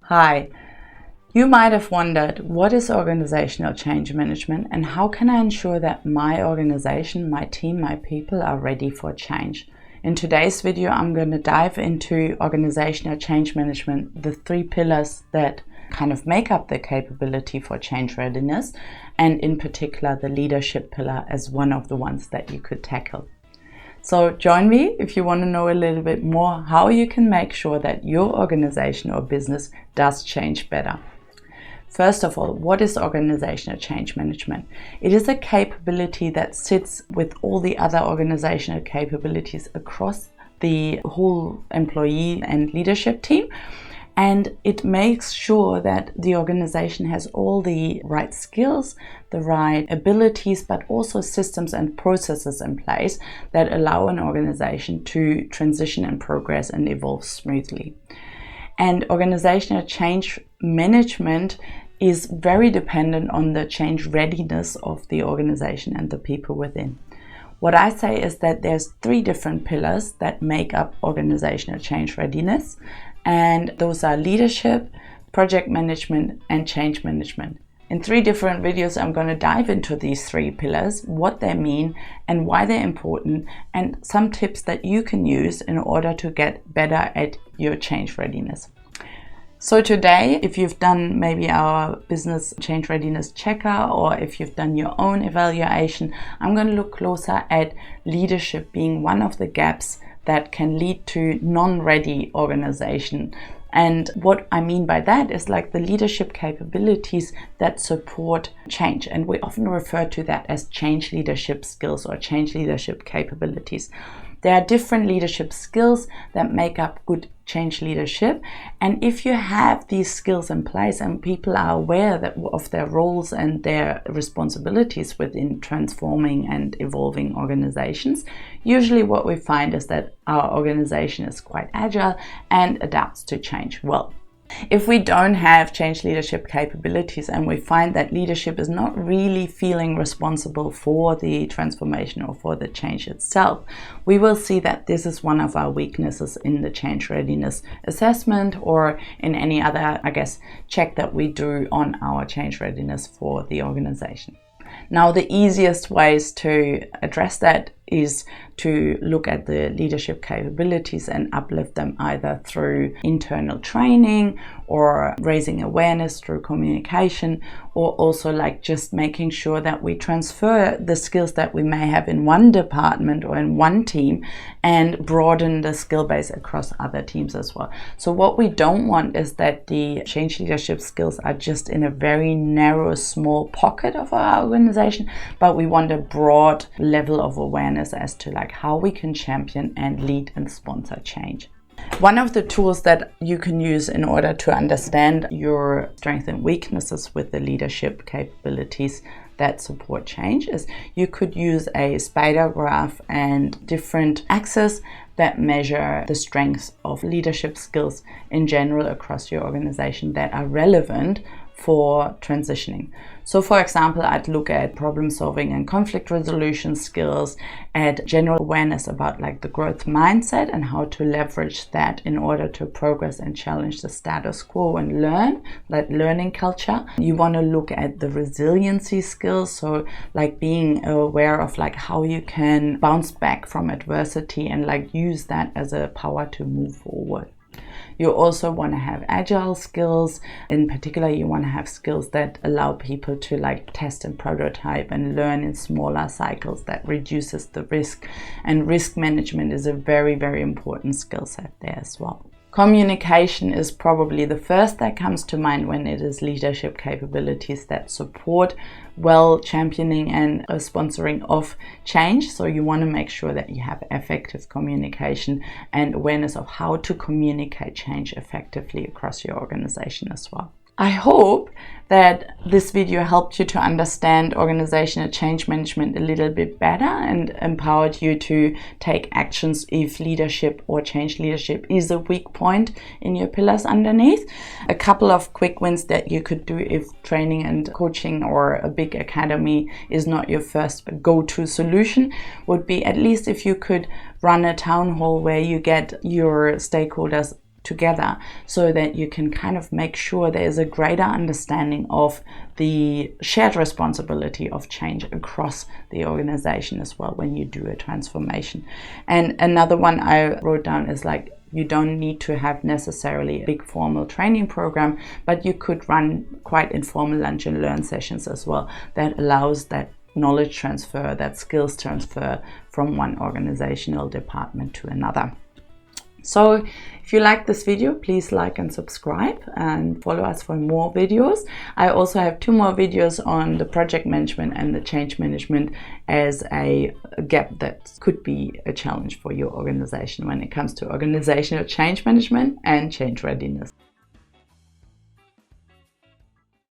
Hi, you might have wondered, what is organizational change management and how can I ensure that my organization, my team, my people are ready for change? In today's video, I'm going to dive into organizational change management, the three pillars that kind of make up the capability for change readiness, and in particular the leadership pillar as one of the ones that you could tackle. So join me if you want to know a little bit more how you can make sure that your organization or business does change better. First of all, what is organizational change management? It is a capability that sits with all the other organizational capabilities across the whole employee and leadership team. And it makes sure that the organization has all the right skills, the right abilities, but also systems and processes in place that allow an organization to transition and progress and evolve smoothly. And organizational change management is very dependent on the change readiness of the organization and the people within. What I say is that there's three different pillars that make up organizational change readiness, and those are leadership, project management, and change management. In three different videos, I'm going to dive into these three pillars, what they mean and why they're important, and some tips that you can use in order to get better at your change readiness. So today, if you've done maybe our business change readiness checker, or if you've done your own evaluation, I'm going to look closer at leadership being one of the gaps that can lead to non-ready organization. And what I mean by that is like the leadership capabilities that support change. And we often refer to that as change leadership skills or change leadership capabilities. There are different leadership skills that make up good change leadership. And if you have these skills in place and people are aware of their roles and their responsibilities within transforming and evolving organizations, usually what we find is that our organization is quite agile and adapts to change well. If we don't have change leadership capabilities and we find that leadership is not really feeling responsible for the transformation or for the change itself, we will see that this is one of our weaknesses in the change readiness assessment or in any other, check that we do on our change readiness for the organization. Now, the easiest ways to address that is to look at the leadership capabilities and uplift them either through internal training or raising awareness through communication, or also like just making sure that we transfer the skills that we may have in one department or in one team and broaden the skill base across other teams as well. So what we don't want is that the change leadership skills are just in a very narrow, small pocket of our organization, but we want a broad level of awareness as to like how we can champion and lead and sponsor change. One of the tools that you can use in order to understand your strengths and weaknesses with the leadership capabilities that support change is you could use a spider graph and different axes that measure the strengths of leadership skills in general across your organization that are relevant for transitioning. So for example, I'd look at problem solving and conflict resolution skills, at general awareness about like the growth mindset and how to leverage that in order to progress and challenge the status quo and learn, like learning culture. You want to look at the resiliency skills, so like being aware of like how you can bounce back from adversity and like use that as a power to move forward. You also want to have agile skills. In particular, you want to have skills that allow people to like test and prototype and learn in smaller cycles. That reduces the risk. And risk management is a very, very important skill set there as well. Communication is probably the first that comes to mind when it is leadership capabilities that support well championing and sponsoring of change. So you want to make sure that you have effective communication and awareness of how to communicate change effectively across your organization as well. I hope that this video helped you to understand organizational change management a little bit better and empowered you to take actions if leadership or change leadership is a weak point in your pillars underneath. A couple of quick wins that you could do if training and coaching or a big academy is not your first go-to solution would be, at least if you could run a town hall where you get your stakeholders together, so that you can kind of make sure there is a greater understanding of the shared responsibility of change across the organization as well when you do a transformation. And another one I wrote down is like, you don't need to have necessarily a big formal training program, but you could run quite informal lunch and learn sessions as well that allows that knowledge transfer, that skills transfer from one organizational department to another. So if you like this video, please like and subscribe and follow us for more videos. I also have 2 more videos on the project management and the change management as a gap that could be a challenge for your organization when it comes to organizational change management and change readiness.